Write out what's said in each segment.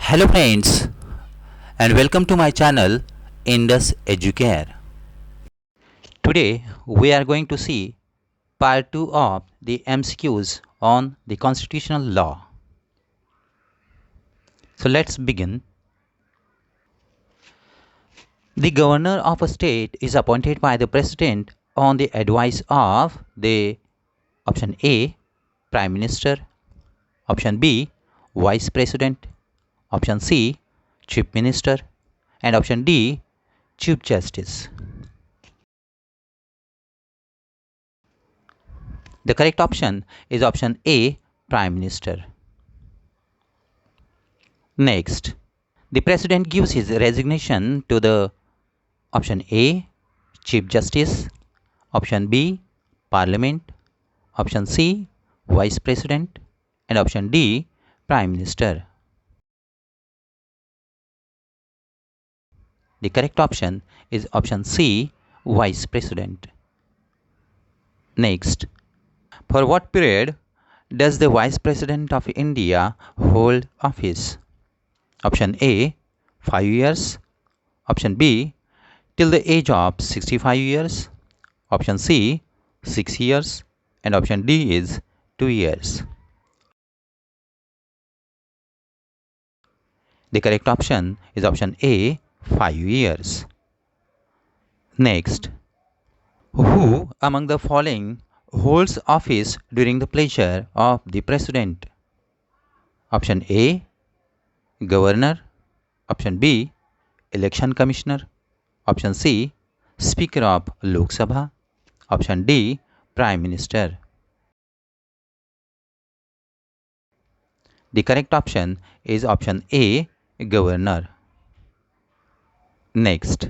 Hello friends and welcome to my channel Indus Educare. Today we are going to see part 2 of the MCQs on the constitutional law. So let's begin. The governor of a state is appointed by the president on the advice of the option A Prime Minister, option B Vice President, option C Chief Minister and option D Chief Justice. The correct option is option A, Prime Minister. Next, the President gives his resignation to the option A, Chief Justice, option B, Parliament, option C, Vice President, and option D, Prime Minister. The correct option is option C, Vice President. Next, for what period does the Vice President of India hold office? Option A 5 years, option B till the age of 65 years, option C 6 years and option D is 2 years. The correct option is option A 5 years. Next, who among the following holds office during the pleasure of the President? Option A Governor, option B Election Commissioner, option C Speaker of Lok Sabha, option D Prime Minister. The correct option is option A Governor. Next,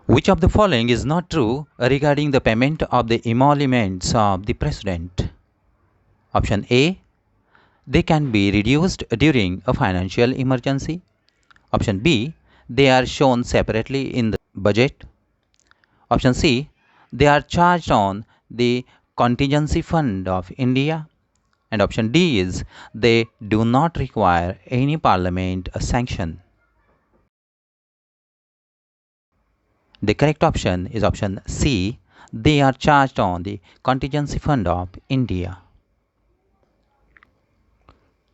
which of the following is not true regarding the payment of the emoluments of the President? Option A they can be reduced during a financial emergency. Option B they are shown separately in the budget. Option C they are charged on the contingency fund of India. And option D is they do not require any parliament sanction. The correct option is option C. They are charged on the contingency fund of India.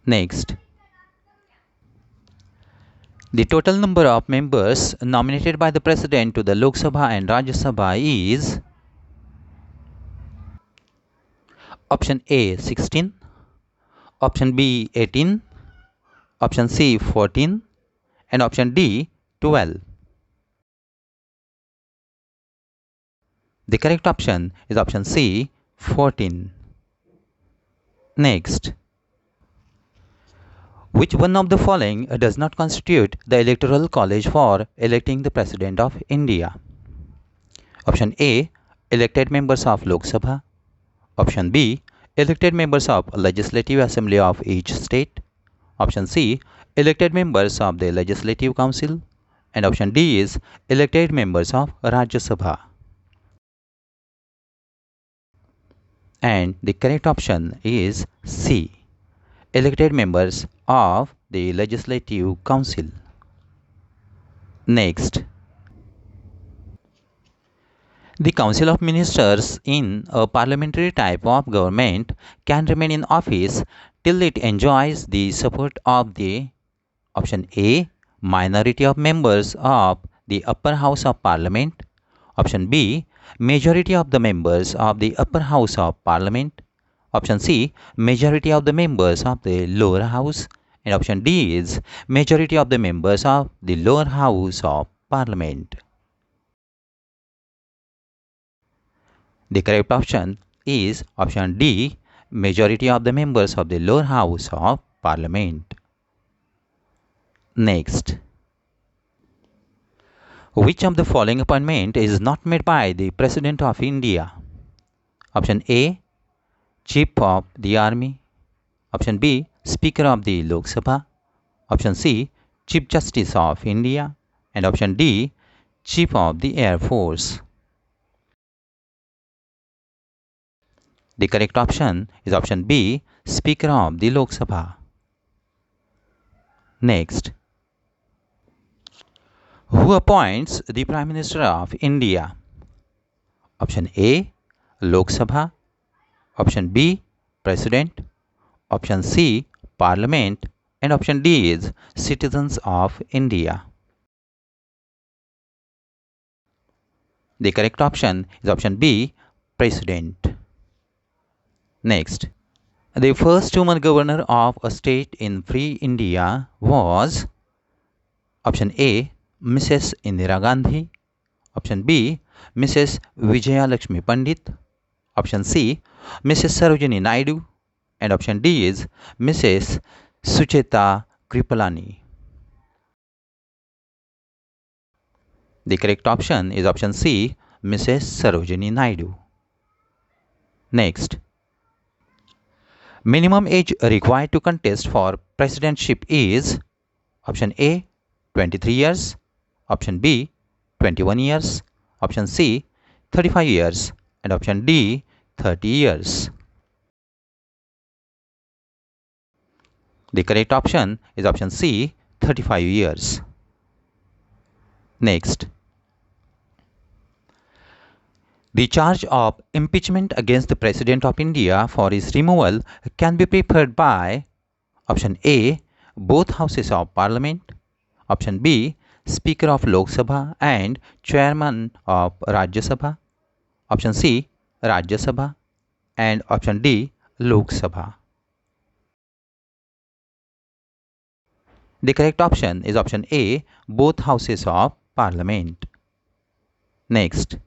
Next, the total number of members nominated by the President to the Lok Sabha and Rajya Sabha is option A 16, option B 18, option C 14 and option D 12. The correct option is option C 14. Next, which one of the following does not constitute the electoral college for electing the President of India? Option A elected members of Lok Sabha, option B elected members of Legislative Assembly of each state, option C elected members of the Legislative Council and option D is elected members of Rajya Sabha. And the correct option is C elected members of the Legislative Council. Next, the Council of Ministers in a parliamentary type of government can remain in office till it enjoys the support of the option A minority of members of the upper house of parliament, option B majority of the members of the upper house of parliament, option C majority of the members of the lower house and option D is majority of the members of the lower house of parliament. The correct option is option D majority of the members of the lower house of parliament. Next, which of the following appointment is not made by the President of India? Option A Chief of the Army, option B Speaker of the Lok Sabha, option C Chief Justice of India and option D Chief of the Air Force. The correct option is option B Speaker of the Lok Sabha. Next, who appoints the Prime Minister of India? Option A, Lok Sabha. Option B, President. Option C, Parliament. And option D is citizens of India. The correct option is option B, President. Next, the first woman governor of a state in free India was option A, Mrs. Indira Gandhi. Option B, Mrs. Vijaya Lakshmi Pandit. Option C, Mrs. Sarojini Naidu. And option D is Mrs. Sucheta Kripalani. The correct option is option C, Mrs. Sarojini Naidu. Next, minimum age required to contest for presidentship is option A, 23 years. Option B, 21 years. Option C, 35 years. And option D, 30 years. The correct option is option C, 35 years. Next, the charge of impeachment against the President of India for his removal can be preferred by option A, both houses of Parliament. Option B, Speaker of Lok Sabha and Chairman of Rajya Sabha. Option C, Rajya Sabha. And option D, Lok Sabha. The correct option is option A, both houses of Parliament. Next,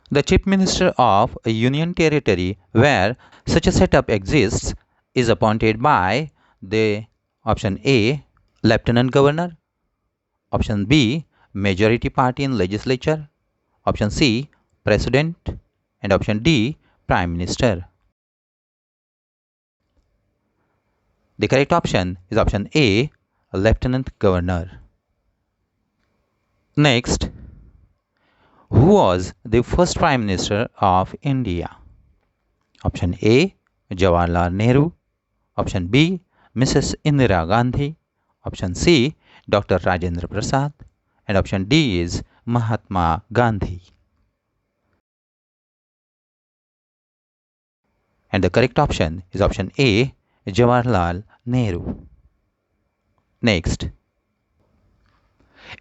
the Chief Minister of a Union Territory where such a setup exists is appointed by the option A, Lieutenant Governor. Option B, Majority Party in Legislature. Option C, President. And option D, Prime Minister. The correct option is option A, Lieutenant Governor. Next, who was the first Prime Minister of India? Option A, Jawaharlal Nehru. Option B, Mrs. Indira Gandhi. Option C, Dr. Rajendra Prasad. And option D is Mahatma Gandhi. And the correct option is option A, Jawaharlal Nehru. Next,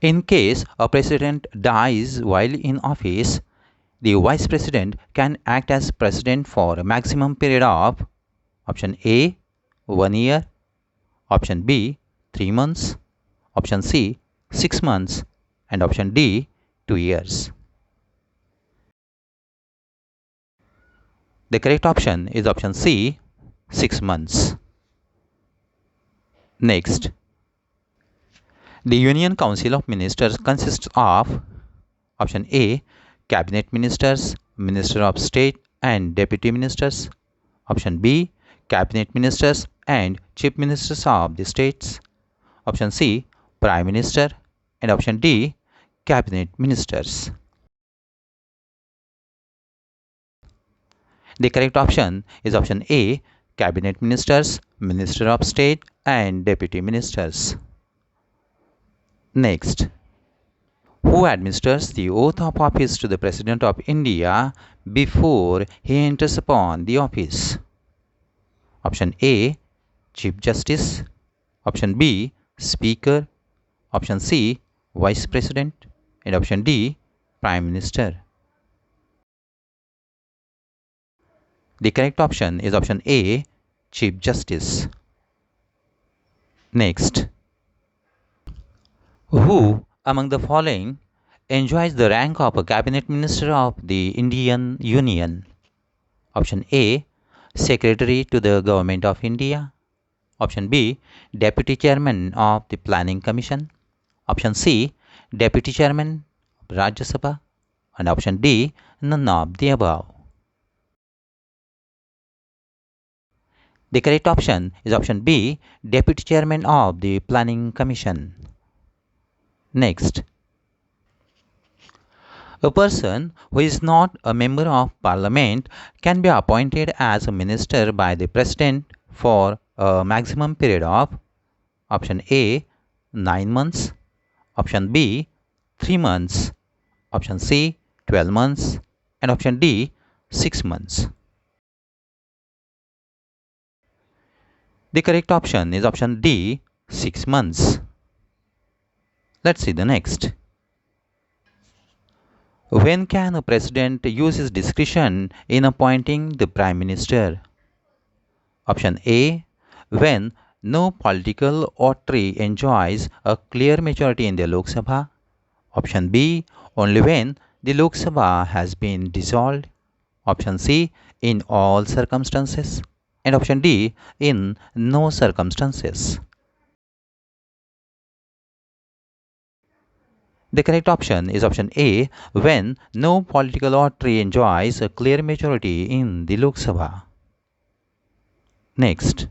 in case a president dies while in office, the vice president can act as president for a maximum period of option A, 1 year. Option B, 3 months. Option C, 6 months. And option D, 2 years. The correct option is option C, 6 months. Next, the Union Council of Ministers consists of option A, Cabinet Ministers, Minister of State and Deputy Ministers. Option B, Cabinet Ministers and Chief Ministers of the States. Option C, Prime Minister. And option D, Cabinet Ministers. The correct option is option A, Cabinet Ministers, Minister of State and Deputy Ministers. Next, who administers the oath of office to the President of India before he enters upon the office? Option A, Chief Justice. Option B, Speaker. Option C, Vice President. And option D, Prime Minister. The correct option is option A, Chief Justice. Next, who among the following enjoys the rank of a Cabinet Minister of the Indian Union? Option A, Secretary to the Government of India. Option B, Deputy Chairman of the Planning Commission. Option C, Deputy Chairman of Rajya Sabha. And option D, none of the above. The correct option is option B, Deputy Chairman of the Planning Commission. Next, a person who is not a member of Parliament can be appointed as a minister by the President for a maximum period of Option A 9 months. Option B 3 months. Option C 12 months. And option D 6 months. The correct option is option D 6 months. Let's see the next. When can a president use his discretion in appointing the prime minister? Option A. When no political authority enjoys a clear majority in the Lok Sabha. Option B. Only when the Lok Sabha has been dissolved. Option C. In all circumstances. And option D. In no circumstances. The correct option is option A. When no political authority enjoys a clear majority in the Lok Sabha. Next.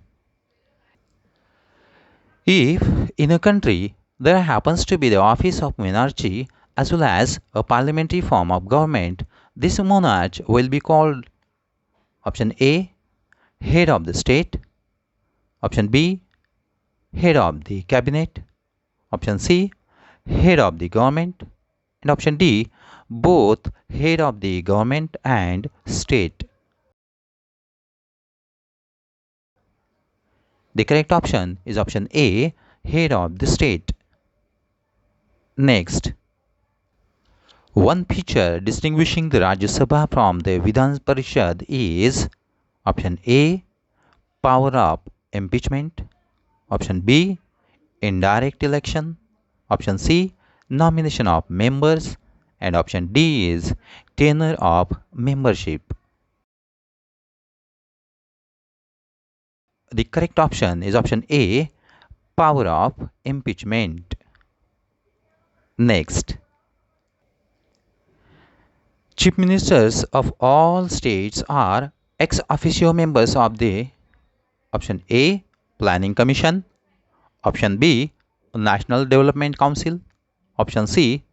If in a country there happens to be the office of monarchy as well as a parliamentary form of government, this monarch will be called option A. Head of the state. Option B. Head of the cabinet. Option C. Head of the government. And option D. Both head of the government and state. The correct option is option A. Head of the state. Next. One feature distinguishing the Rajya Sabha from the Vidhan Parishad is option A. Power of impeachment. Option B. Indirect election. Option C. Nomination of members. And option D is tenure of membership. The correct option is option A. Power of impeachment. Next. Chief ministers of all states are ex officio members of the option A. Planning Commission. Option B. National Development Council. Option C.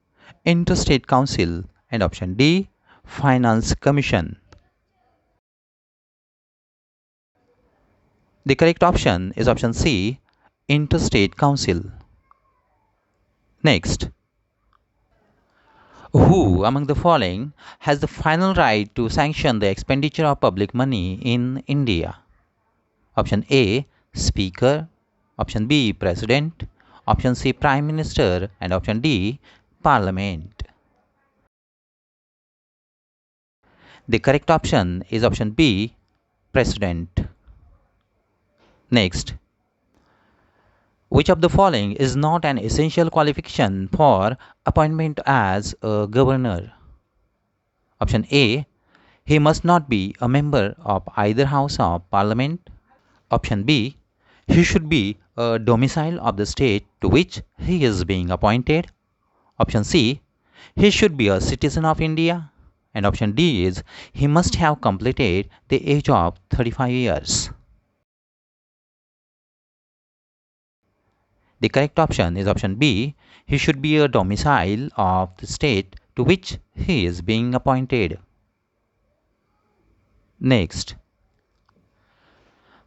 Interstate Council. And option D. Finance Commission. The correct option is option C. Interstate Council. Next. Who among the following has the final right to sanction the expenditure of public money in India? Option A. Speaker. Option B. President. Option C. Prime Minister. And option D. Parliament. The correct option is option B. President. Next. Which of the following is not an essential qualification for appointment as a governor? Option A. He must not be a member of either house of parliament. Option B. He should be a domicile of the state to which he is being appointed. Option C. He should be a citizen of India. And option D is he must have completed the age of 35 years. The correct option is option B. He should be a domicile of the state to which he is being appointed. Next.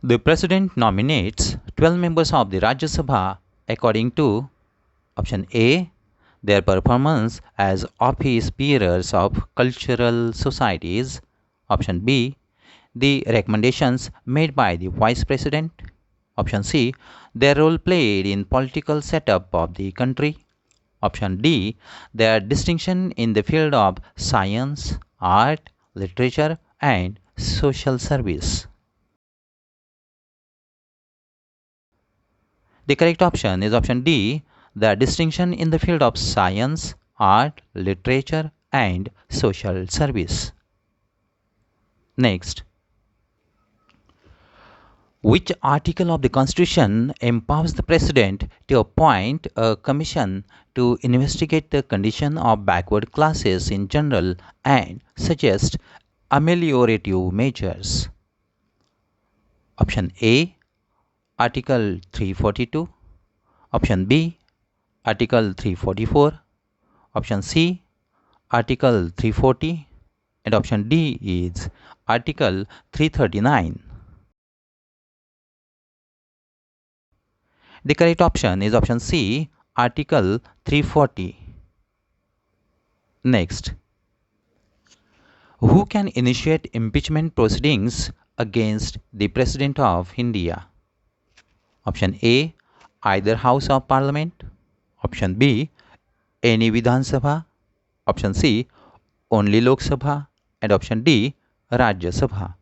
The President nominates 12 members of the Rajya Sabha according to option A. Their performance as office bearers of cultural societies. Option B. The recommendations made by the Vice President. Option C. Their role played in political setup of the country. Option D. Their distinction in the field of science, art, literature and social service. The correct option is option D. The distinction in the field of science, art, literature and social service. Next. Which article of the Constitution empowers the President to appoint a commission to investigate the condition of backward classes in general and suggest ameliorative measures? Option A. Article 342. Option B. Article 344. Option C. Article 340. And option D is Article 339. The correct option is option C, Article 340. Next, who can initiate impeachment proceedings against the President of India? Option A, either House of Parliament. Option B, any Vidhan Sabha. Option C, only Lok Sabha. And option D, Rajya Sabha.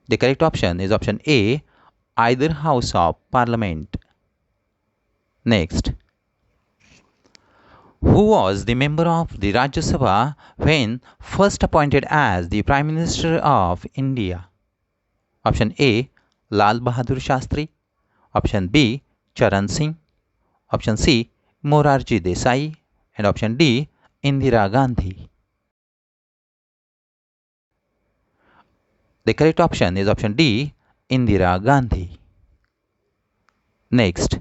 The correct option is option A, either House of Parliament. Next, who was the member of the Rajya Sabha when first appointed as the Prime Minister of India? Option A, Lal Bahadur Shastri. Option B, Charan Singh. Option C, Morarji Desai. And option D, Indira Gandhi. The correct option is option D, Indira Gandhi. Next,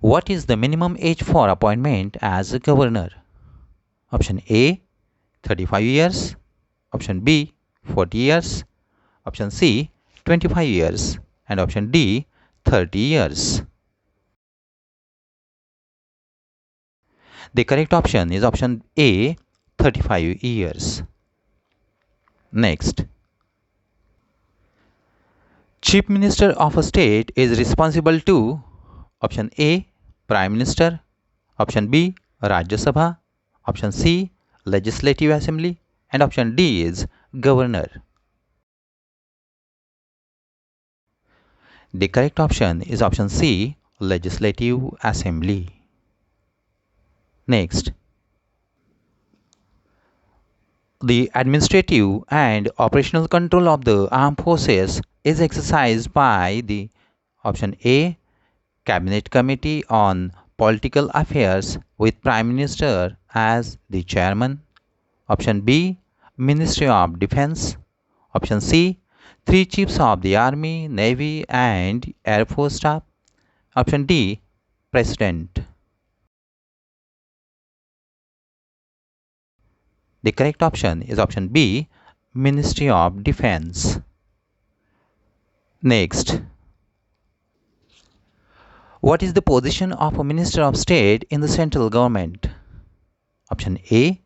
what is the minimum age for appointment as a governor? Option A, 35 years. Option B, 40 years. Option C, 25 years. And option D, 30 years. The correct option is option A, 35 years. Next, Chief Minister of a state is responsible to option A, Prime Minister. Option B, Rajya Sabha. Option C, Legislative Assembly. And option D is Governor. The correct option is option C, Legislative Assembly. Next, the administrative and operational control of the armed forces is exercised by the option A, Cabinet Committee on Political Affairs with Prime Minister as the chairman. Option B, Ministry of Defense. Option C, three chiefs of the Army, Navy and Air Force staff. Option D, President. The correct option is option B, Ministry of Defense. Next, what is the position of a Minister of State in the central government? Option A,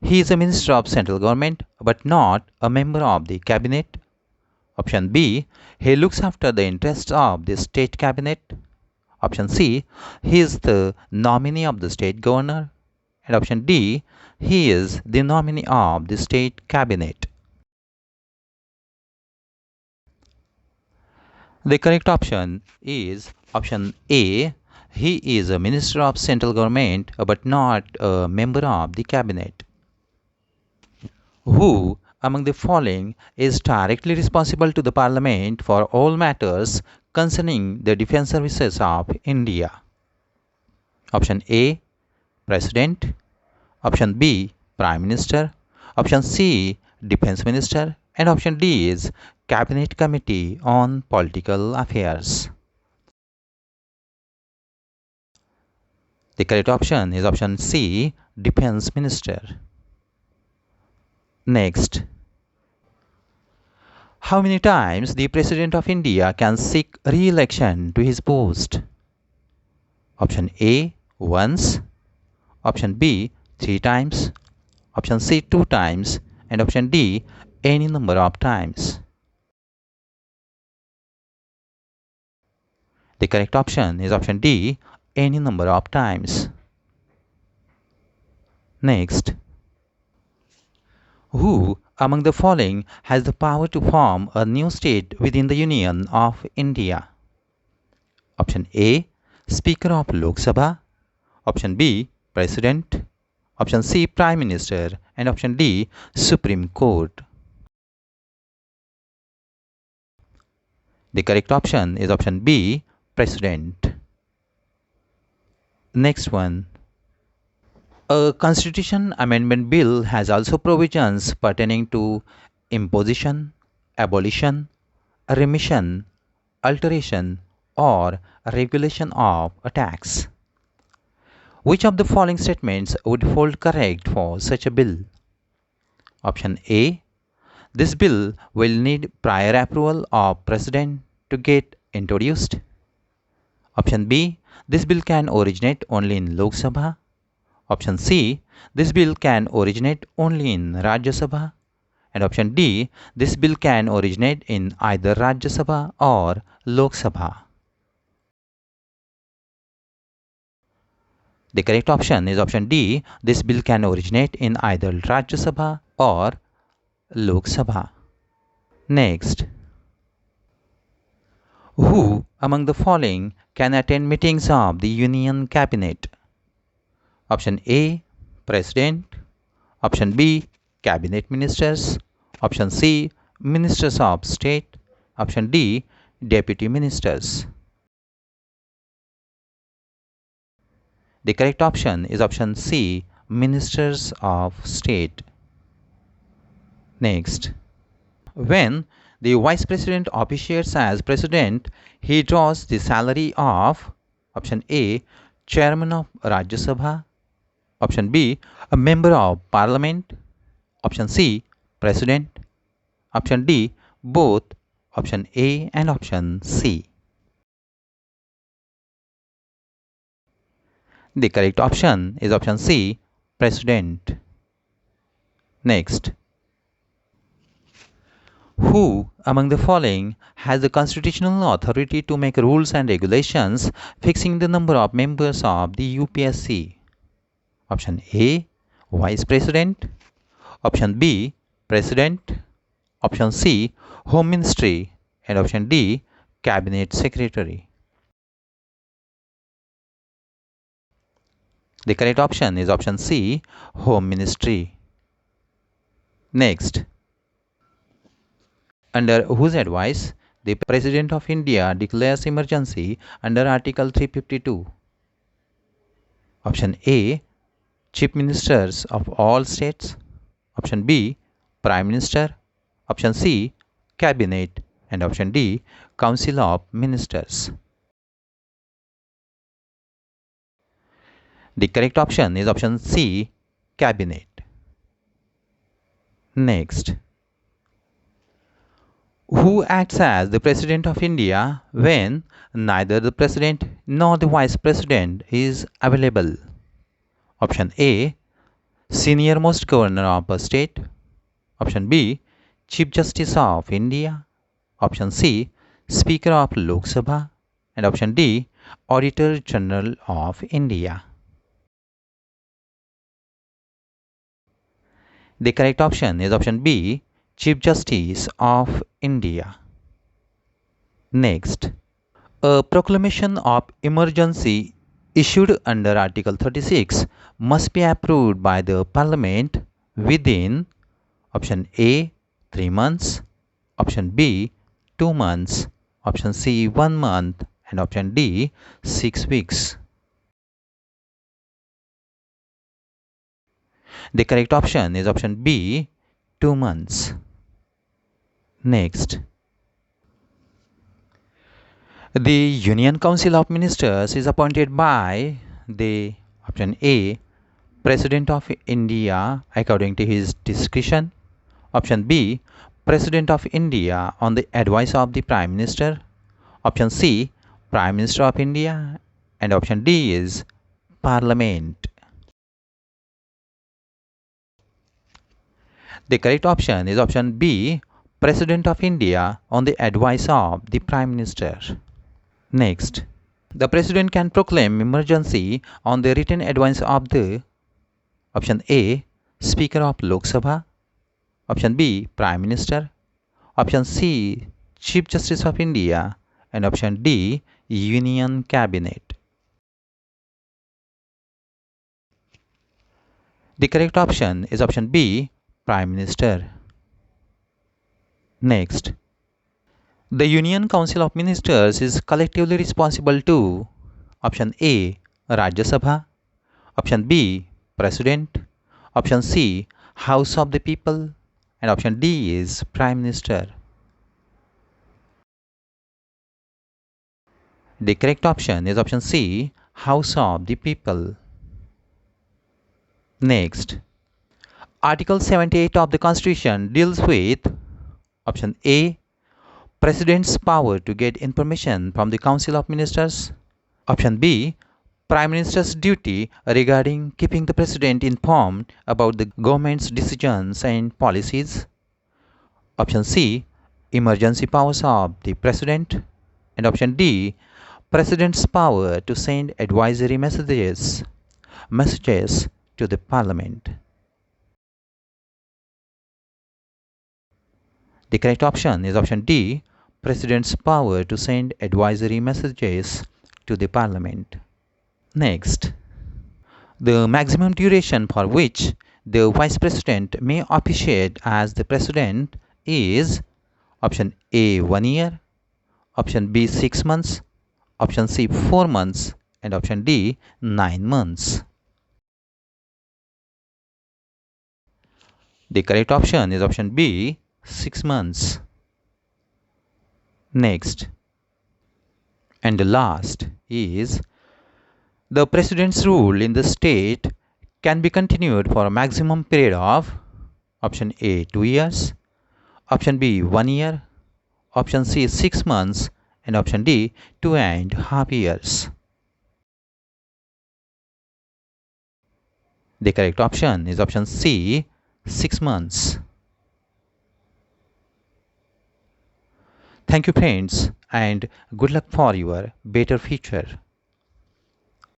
he is a Minister of Central Government but not a member of the Cabinet. Option B, he looks after the interests of the State Cabinet. Option C, he is the nominee of the State Governor. And option D, he is the nominee of the State Cabinet. The correct option is option A, he is a Minister of Central Government but not a member of the Cabinet. Who among the following is directly responsible to the Parliament for all matters concerning the defence services of India? Option A, President. Option B, Prime Minister. Option C, Defence Minister. And option D is Cabinet Committee on Political Affairs. The correct option is option C, Defence Minister. Next, how many times the President of India can seek re-election to his post? Option A, once. Option B, 3 times. Option C, 2 times. And option D, any number of times. The correct option is option D, any number of times. Next, who among the following has the power to form a new state within the Union of India? Option A, Speaker of Lok Sabha. Option B, President. Option C, Prime Minister. And option D, Supreme Court. The correct option is option B, President. Next one. A constitution amendment bill has also provisions pertaining to imposition, abolition, remission, alteration, or regulation of a tax. Which of the following statements would hold correct for such a bill? Option A, This bill will need prior approval of President to get introduced. Option B. This bill can originate only in Lok Sabha. Option C. This bill can originate only in Rajya Sabha. And option D. This bill can originate in either Rajya Sabha or Lok Sabha. The correct option is option D. This bill can originate in either Rajya Sabha or Lok Sabha. Next. Who among the following can attend meetings of the Union Cabinet? Option A. President. Option B. Cabinet Ministers. Option C. Ministers of State. Option D. Deputy Ministers. The correct option is option C. Ministers of State. Next. When the Vice President officiates as President, he draws the salary of option A. Chairman of Rajya Sabha. Option B. A Member of Parliament. Option C. President. Option D. Both. Option A and option C. The correct option is option C. President. Next. Who among the following has the constitutional authority to make rules and regulations fixing the number of members of the UPSC? Option A. Vice President. Option B. President. Option C. Home Ministry. And option D. Cabinet Secretary. The correct option is option C. Home Ministry. Next. Under whose advice the President of India declares emergency under Article 352? Option A. Chief Ministers of all states. Option B. Prime Minister. Option C. Cabinet. And option D. Council of Ministers. The correct option is option C. Cabinet. Next. Who acts as the President of India when neither the President nor the Vice President is available? Option A. Senior most Governor of a state. Option B. Chief Justice of India. Option C. Speaker of Lok Sabha. And option D. Auditor General of India. The correct option is option B. Chief Justice of India. Next. A proclamation of emergency issued under Article 36 must be approved by the Parliament within option A. 3 months, option B. 2 months, option C. 1 month, and option D. 6 weeks. The correct option is option B. 2 months. Next. The Union Council of Ministers is appointed by the option A. President of India according to his discretion. Option B. President of India on the advice of the Prime Minister. Option C. Prime Minister of India. And option D is Parliament. The correct option is option B. President of India on the advice of the Prime Minister. Next. The President can proclaim emergency on the written advice of the option A. Speaker of Lok Sabha. Option B. Prime Minister. Option C. Chief Justice of India. And option D. Union Cabinet. The correct option is option B. Prime Minister. Next. The Union Council of Ministers is collectively responsible to option A. Rajya Sabha. Option B. President. Option C. House of the People. And option D is Prime Minister. The correct option is option C. House of the People. Next. Article 78 of the Constitution deals with option A, President's power to get information from the Council of Ministers. Option B, Prime Minister's duty regarding keeping the President informed about the government's decisions and policies. Option C, emergency powers of the President. And option D, President's power to send advisory messages to the Parliament. The correct option is option D, President's power to send advisory messages to the Parliament. Next, the maximum duration for which the Vice President may officiate as the President is option A 1 year, option B 6 months, option C 4 months, and option D 9 months. The correct option is option B 6 months. Next, and the last is the President's rule in the state can be continued for a maximum period of option A 2 years, option B 1 year, option C 6 months, and option D 2.5 years. The correct option is option C 6 months. Thank you friends, and good luck for your better future.